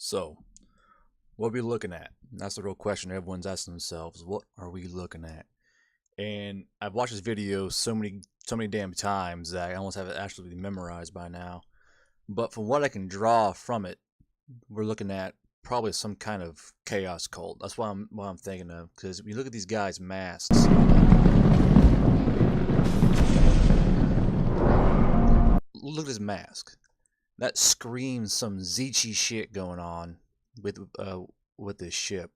So, what are we looking at? That's the real question everyone's asking themselves. What are we looking at? And I've watched this video so many damn times that I almost have it actually memorized by now. But from what I can draw from it, we're looking at probably some kind of chaos cult. That's what I'm thinking of. Because if you look at these guys' masks, look at his mask. That screams some Zeechy shit going on with this ship.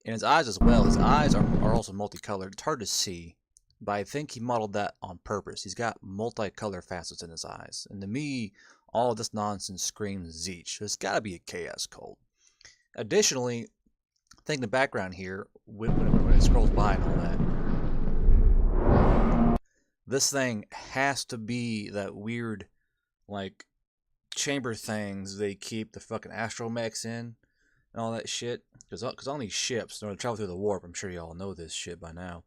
And his eyes as well. His eyes are also multicolored. It's hard to see, but I think he modeled that on purpose. He's got multicolor facets in his eyes. And to me, all of this nonsense screams Zeech. So it's got to be a chaos cult. Additionally, I think in the background here, when it scrolls by and all that, this thing has to be that weird, like, chamber things they keep the fucking astromechs in and all that shit. Because on these ships, when they travel through the warp, I'm sure you all know this shit by now,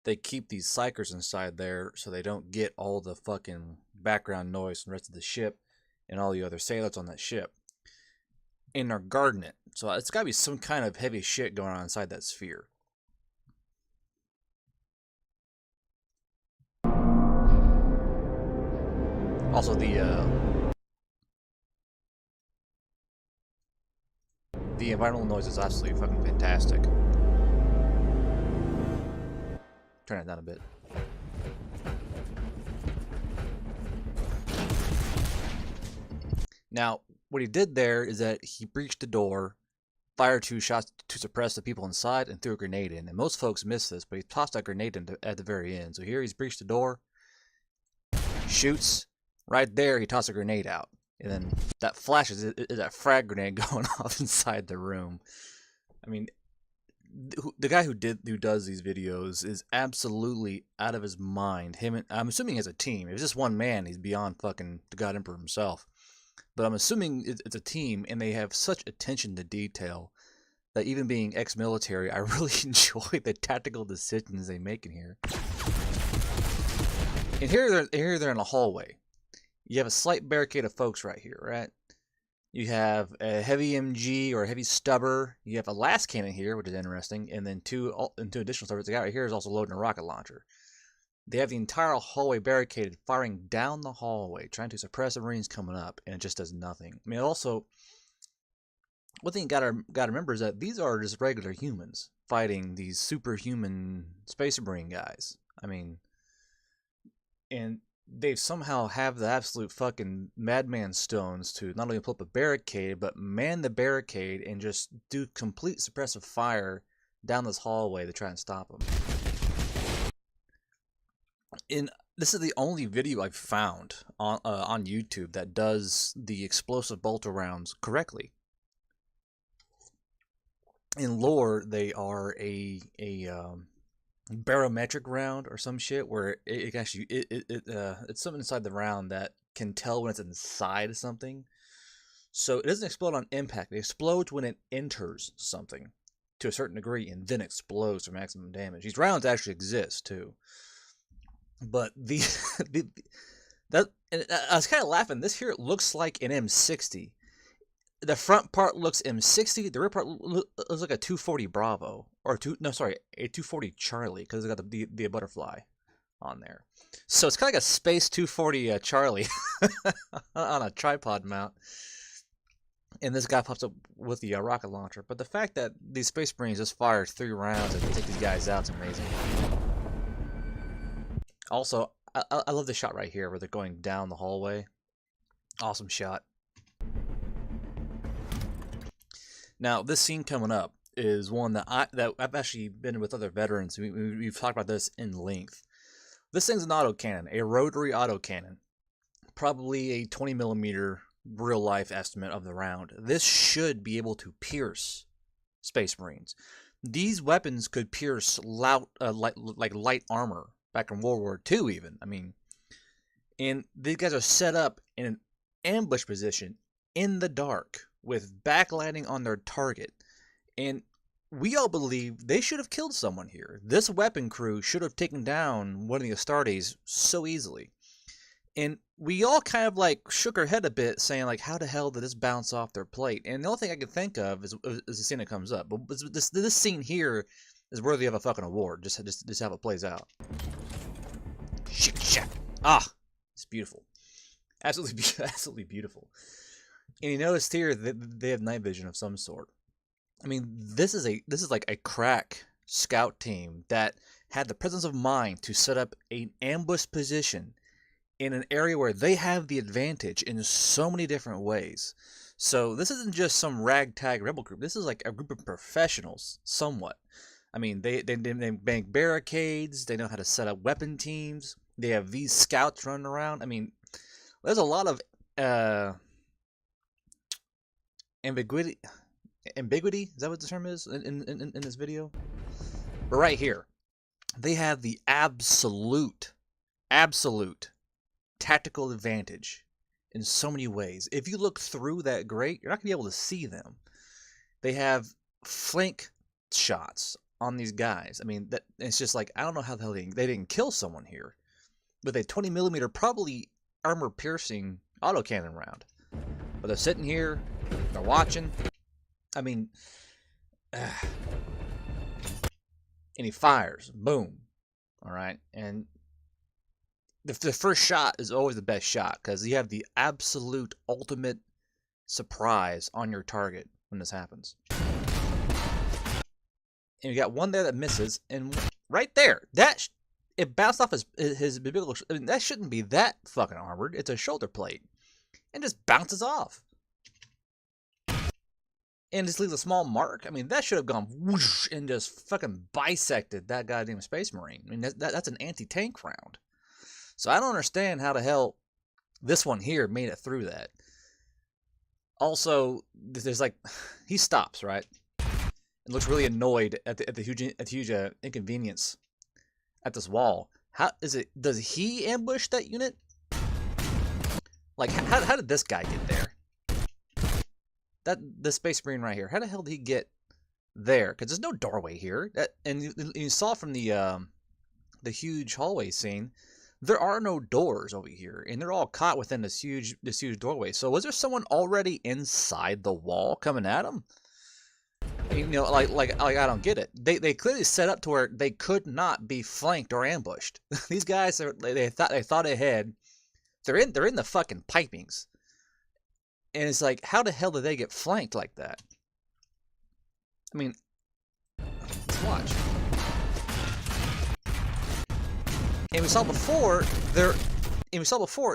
they keep these psychers inside there so they don't get all the fucking background noise from the rest of the ship and all the other sailors on that ship. And they're guarding it. So it's got to be some kind of heavy shit going on inside that sphere. Also, the environmental noise is absolutely fucking fantastic. Turn it down a bit. Now, what he did there is that he breached the door, fired 2 shots to suppress the people inside, and threw a grenade in. And most folks miss this, but he tossed that grenade in at the very end. So here he's breached the door, shoots, right there he tossed a grenade out. And then that flashes is that frag grenade going off inside the room. I mean, the guy who does these videos is absolutely out of his mind. I'm assuming he has a team. If it's just one man, he's beyond fucking the God Emperor himself. But I'm assuming it's a team, and they have such attention to detail that even being ex-military, I really enjoy the tactical decisions they make in here. And here they're in a hallway. You have a slight barricade of folks right here, right? You have a heavy MG or a heavy stubber. You have a lascannon here, which is interesting, and then two additional stubbers. The guy right here is also loading a rocket launcher. They have the entire hallway barricaded, firing down the hallway, trying to suppress the Marines coming up, and it just does nothing. I mean, also, one thing you gotta remember is that these are just regular humans fighting these superhuman Space Marine guys. I mean, and they somehow have the absolute fucking madman stones to not only pull up a barricade, but man the barricade and just do complete suppressive fire down this hallway to try and stop them. And this is the only video I've found on YouTube that does the explosive bolter rounds correctly. In lore, they are a barometric round or some shit where it's something inside the round that can tell when it's inside something. So it doesn't explode on impact. It explodes when it enters something to a certain degree and then explodes for maximum damage. These rounds actually exist too. But I was kind of laughing. This here looks like an M60. The front part looks M60. The rear part looks like a 240 Bravo or a 240 Charlie because it's got the butterfly on there. So it's kind of like a space 240 Charlie on a tripod mount. And this guy pops up with the rocket launcher. But the fact that these Space Marines just fire 3 rounds and take these guys out is amazing. Also, I love the shot right here where they're going down the hallway. Awesome shot. Now, this scene coming up is one that I've actually been with other veterans. We've talked about this in length. This thing's an autocannon, a rotary autocannon. Probably a 20 millimeter real-life estimate of the round. This should be able to pierce Space Marines. These weapons could pierce light armor back in World War II even. I mean, and these guys are set up in an ambush position in the dark with backlighting on their target. And we all believe they should have killed someone here. This weapon crew should have taken down one of the Astartes so easily. And we all kind of like shook our head a bit, saying like, "How the hell did this bounce off their plate?" And the only thing I could think of is the scene that comes up. But this scene here is worthy of a fucking award. Just how it plays out. Shit. Ah, it's beautiful. Absolutely beautiful. And you noticed here that they have night vision of some sort. I mean, this is like a crack scout team that had the presence of mind to set up an ambush position in an area where they have the advantage in so many different ways. So this isn't just some ragtag rebel group. This is like a group of professionals, somewhat. I mean, they bank barricades. They know how to set up weapon teams. They have these scouts running around. I mean, there's a lot of ambiguity. Is that what the term is in this video? But right here, they have the absolute tactical advantage in so many ways. If you look through that grate, you're not gonna be able to see them. They have flank shots on these guys. I mean, that it's just like, I don't know how the hell they didn't kill someone here with a 20mm, probably armor-piercing autocannon round. But they're sitting here, they're watching. I mean, and he fires, boom. All right, and the first shot is always the best shot because you have the absolute ultimate surprise on your target when this happens. And you got one there that misses, and right there, it bounced off his biblical. I mean, that shouldn't be that fucking armored. It's a shoulder plate, and just bounces off, and just leaves a small mark. I mean, that should have gone whoosh and just fucking bisected that goddamn Space Marine. I mean, that's an anti-tank round. So I don't understand how the hell this one here made it through that. Also, there's like, he stops, right? And looks really annoyed at the huge inconvenience at this wall. How is it? Does he ambush that unit? Like, how did this guy get there? The Space Marine right here. How the hell did he get there? Because there's no doorway here. And you saw from the huge hallway scene, there are no doors over here, and they're all caught within this huge doorway. So was there someone already inside the wall coming at them? You know, like I don't get it. They clearly set up to where they could not be flanked or ambushed. These guys they thought ahead. They're in the fucking pipings, and it's like, how the hell did they get flanked like that? I mean, let's watch. And we saw before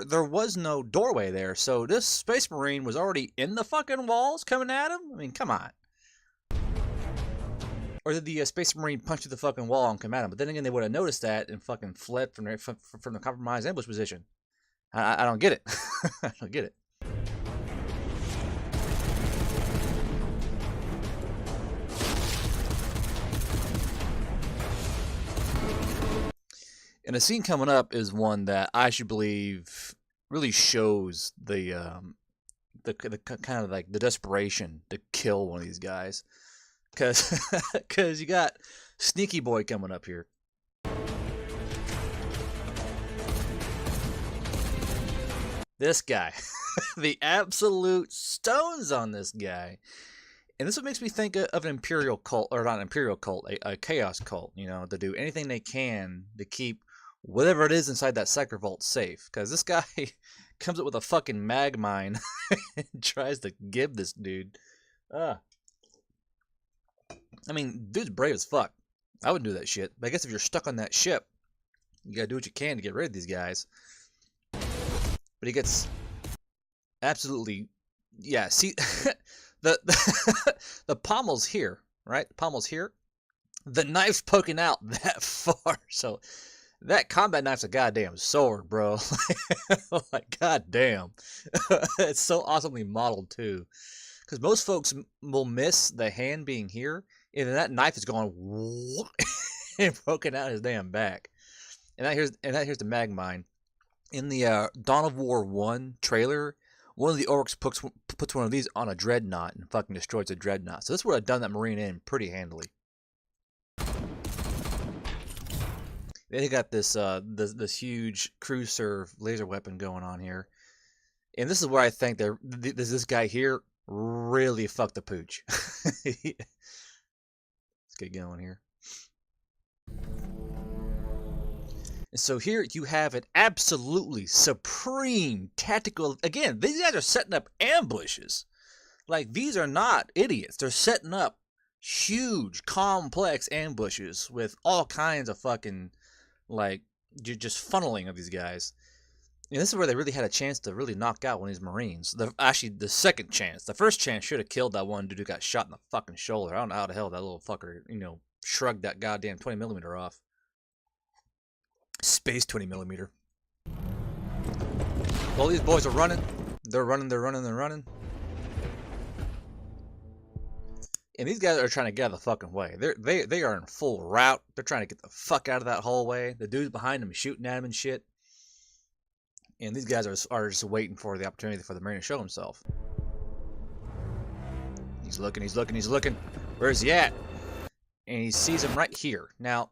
there was no doorway there, so this Space Marine was already in the fucking walls coming at him. I mean, come on. Or did the Space Marine punch through the fucking wall and come at him? But then again, they would have noticed that and fucking fled from the compromised ambush position. I don't get it. I don't get it. And the scene coming up is one that I should believe really shows the kind of like the desperation to kill one of these guys, because you got Sneaky Boy coming up here. This guy, the absolute stones on this guy. And this is what makes me think of an imperial cult, or not an imperial cult, a chaos cult, you know, to do anything they can to keep whatever it is inside that Sector Vault safe. Because this guy comes up with a fucking mag mine and tries to give this dude. I mean, dude's brave as fuck. I wouldn't do that shit. But I guess if you're stuck on that ship, you gotta do what you can to get rid of these guys. But he gets absolutely, yeah, see, the pommel's here, right? The pommel's here. The knife's poking out that far, so that combat knife's a goddamn sword, bro. Like, goddamn. It's so awesomely modeled, too. Because most folks will miss the hand being here, and then that knife is going whoop, and poking out his damn back. And here's the mag mine. In the Dawn of War 1 trailer, one of the orcs puts one of these on a dreadnought and fucking destroys a dreadnought. So this would have done that Marine in pretty handily. They got this huge cruise serve laser weapon going on here, and this is where I think this guy here really fucked the pooch. Let's get going here. And so here you have an absolutely supreme tactical. Again, these guys are setting up ambushes. Like, these are not idiots. They're setting up huge, complex ambushes with all kinds of fucking, like, just funneling of these guys. And this is where they really had a chance to really knock out one of these Marines. Actually, the second chance. The first chance should have killed that one dude who got shot in the fucking shoulder. I don't know how the hell that little fucker, shrugged that goddamn 20mm off. Space 20mm. Well, these boys are running. They're running. And these guys are trying to get out of the fucking way. They are in full route. They're trying to get the fuck out of that hallway. The dude's behind them shooting at him and shit. And these guys are just waiting for the opportunity for the Marine to show himself. He's looking. Where's he at? And he sees him right here. Now,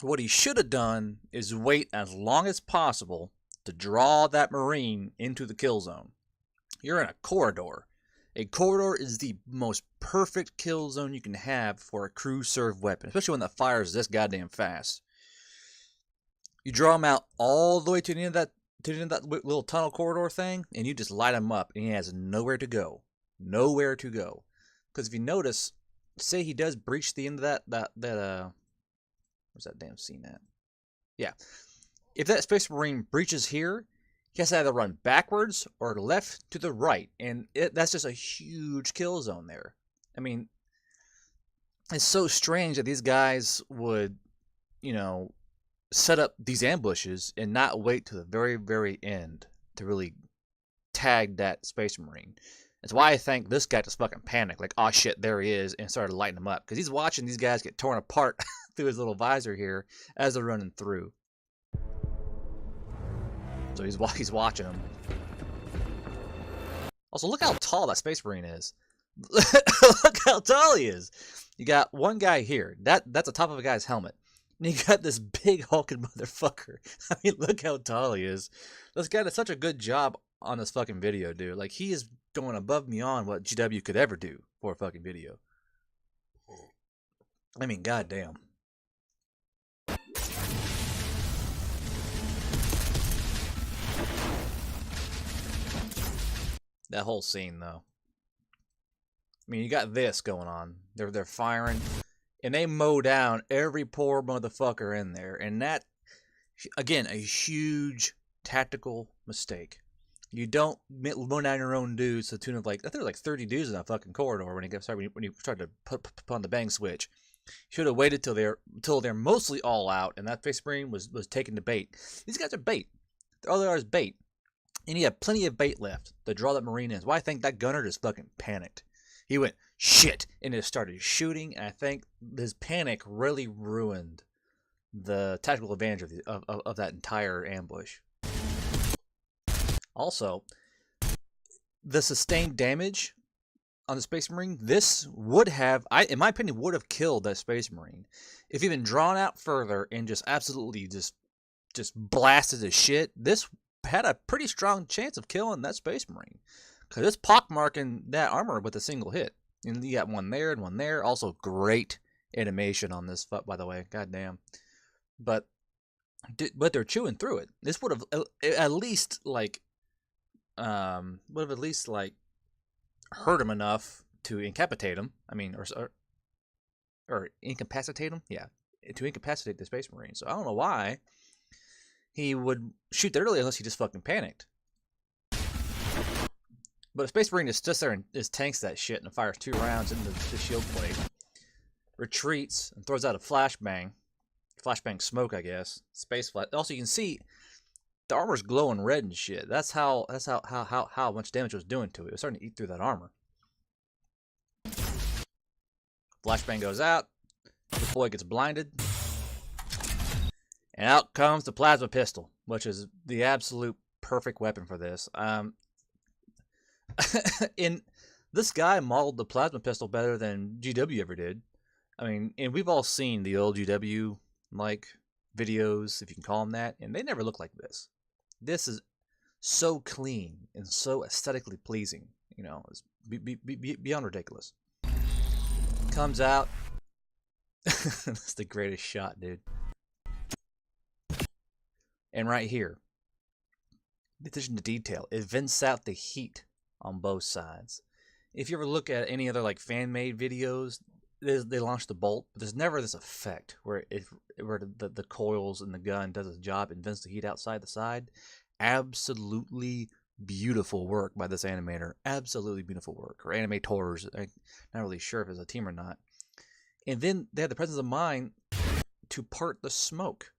what he should have done is wait as long as possible to draw that Marine into the kill zone. You're in a corridor. A corridor is the most perfect kill zone you can have for a crew serve weapon, especially one that fires this goddamn fast. You draw him out all the way to the end of that little tunnel corridor thing, and you just light him up, and he has nowhere to go. Nowhere to go. Because if you notice, say he does breach the end of that where's that damn scene at? Yeah. If that Space Marine breaches here, he has to either run backwards or left to the right. And that's just a huge kill zone there. I mean, it's so strange that these guys would, set up these ambushes and not wait to the very, very end to really tag that Space Marine. That's why I think this guy just fucking panicked. Like, oh shit, there he is, and started lighting him up. Because he's watching these guys get torn apart through his little visor here as they're running through. So he's watching them. Also, look how tall that Space Marine is. Look how tall he is. You got one guy here. That's the top of a guy's helmet. And you got this big hulking motherfucker. I mean, look how tall he is. This guy did such a good job on this fucking video, dude. Like, he is going above and beyond what GW could ever do for a fucking video. I mean, goddamn. That whole scene, though. I mean, you got this going on. They're firing, and they mow down every poor motherfucker in there. And that, again, a huge tactical mistake. You don't mow down your own dudes to the tune of, like, I think there were like 30 dudes in that fucking corridor when you started to put on the bang switch. You should have waited till they're mostly all out, and that Space Marine was taking the bait. These guys are bait. All they are is bait. And he had plenty of bait left to draw that Marine in. That's why I think that gunner just fucking panicked. He went, shit, and just started shooting, and I think his panic really ruined the tactical advantage of that entire ambush. Also, the sustained damage on the Space Marine, this would have, in my opinion, would have killed that Space Marine. If he'd been drawn out further and just absolutely just blasted his shit, this had a pretty strong chance of killing that Space Marine. Because it's pockmarking that armor with a single hit. And you got one there and one there. Also, great animation on this, by the way. Goddamn. But they're chewing through it. This would have at least, like, hurt him enough to incapacitate him. I mean, or incapacitate him? Yeah. To incapacitate the Space Marine. So I don't know why he would shoot that early unless he just fucking panicked. But a Space Marine just sits there and just tanks that shit and fires 2 rounds into the shield plate. Retreats and throws out a flashbang. Flashbang smoke, I guess. Space flash. Also, you can see the armor's glowing red and shit. That's how much damage it was doing to it. It was starting to eat through that armor. Flashbang goes out. The boy gets blinded. And out comes the plasma pistol, which is the absolute perfect weapon for this. This guy modeled the plasma pistol better than GW ever did. I mean, and we've all seen the old GW, like, videos, if you can call them that, and they never look like this. This is so clean and so aesthetically pleasing. You know, it's beyond ridiculous. Comes out. That's the greatest shot, dude. And right here, the attention to detail. It vents out the heat on both sides. If you ever look at any other like fan-made videos, they launch the bolt, but there's never this effect where the coils and the gun does its job and vents the heat outside the side. Absolutely beautiful work by this animator. Absolutely beautiful work. Or animators. I'm not really sure if it's a team or not. And then they had the presence of mind to part the smoke,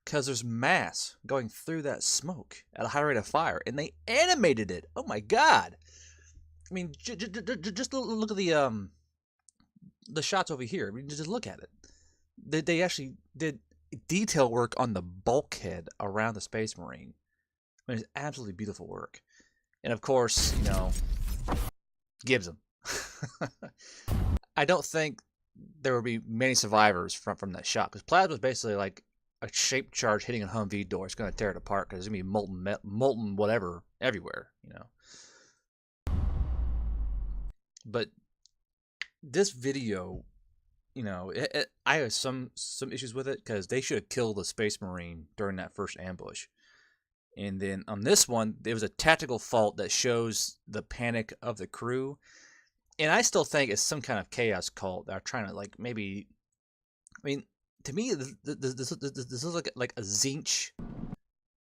because there's mass going through that smoke at a high rate of fire, and they animated it. Oh my god! I mean, just look at the shots over here. I mean, just look at it. They actually did detail work on the bulkhead around the Space Marine. I mean, it's absolutely beautiful work. And of course, you know, gives them. I don't think there will be many survivors from that shot, because plasma is basically like a shaped charge hitting a Humvee door. It's going to tear it apart because there's going to be molten whatever everywhere, you know. But this video, you know, I have some issues with it, because they should have killed the Space Marine during that first ambush. And then on this one, there was a tactical fault that shows the panic of the crew. And I still think it's some kind of chaos cult that are trying to, like, maybe... I mean, to me, this is like a Zinch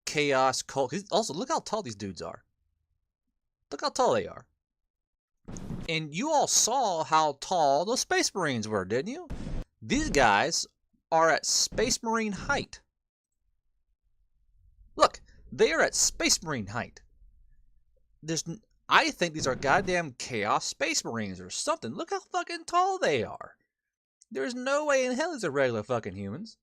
chaos cult. Also, look how tall these dudes are. Look how tall they are. And you all saw how tall those Space Marines were, didn't you? These guys are at Space Marine height. Look, they are at Space Marine height. I think these are goddamn Chaos Space Marines or something. Look how fucking tall they are. There's no way in hell these are regular fucking humans.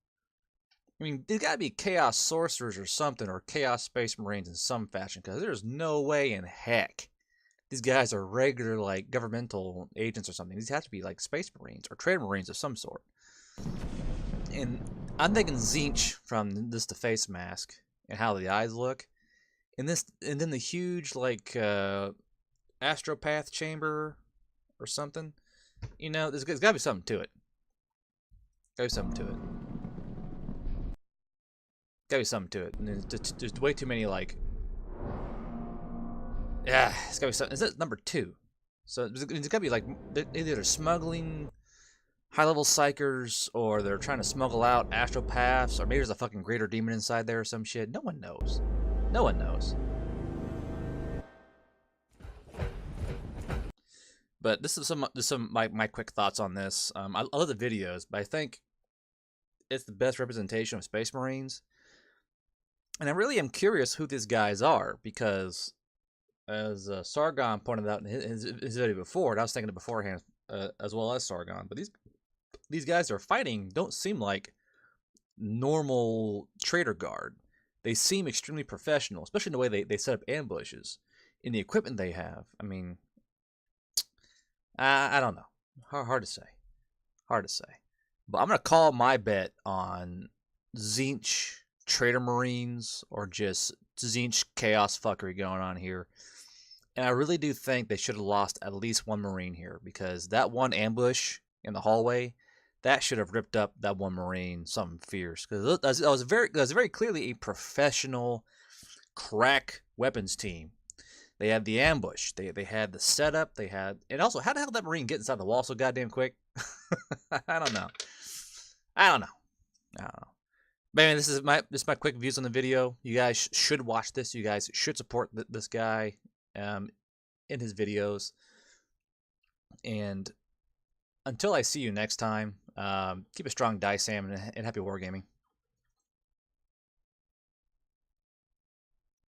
I mean, there's gotta be Chaos Sorcerers or something, or Chaos Space Marines in some fashion, because there's no way in heck these guys are regular, like, governmental agents or something. These have to be, like, Space Marines or Trade Marines of some sort. And I'm thinking Zinch from this face mask and how the eyes look. And then the huge, like, astropath chamber or something. You know, there's got to be something to it. Got to be something to it. Got to be something to it. And there's way too many, like... Yeah, it's got to be something. Is that number 2? So it's got to be, like, either they're smuggling high-level psychers, or they're trying to smuggle out astropaths, or maybe there's a fucking greater demon inside there or some shit. No one knows. No one knows. But this is some of my quick thoughts on this. I love the videos, but I think it's the best representation of Space Marines. And I really am curious who these guys are, because as Sargon pointed out in his video before, and I was thinking it beforehand as well as Sargon, but these guys they're fighting don't seem like normal trader guard. They seem extremely professional, especially in the way they set up ambushes, in the equipment they have. I mean, I don't know. Hard to say. Hard to say. But I'm going to call my bet on Zinch Trader Marines, or just Zinch chaos fuckery going on here. And I really do think they should have lost at least one Marine here, because that one ambush in the hallway, that should have ripped up that one Marine something fierce. Because that was very clearly a professional crack weapons team. They had the ambush. They had the setup. They had... And also, how the hell did that Marine get inside the wall so goddamn quick? I don't know. But anyway, this is my quick views on the video. You guys should watch this. You guys should support this guy in his videos. And until I see you next time, keep a strong dice, Sam, and happy wargaming.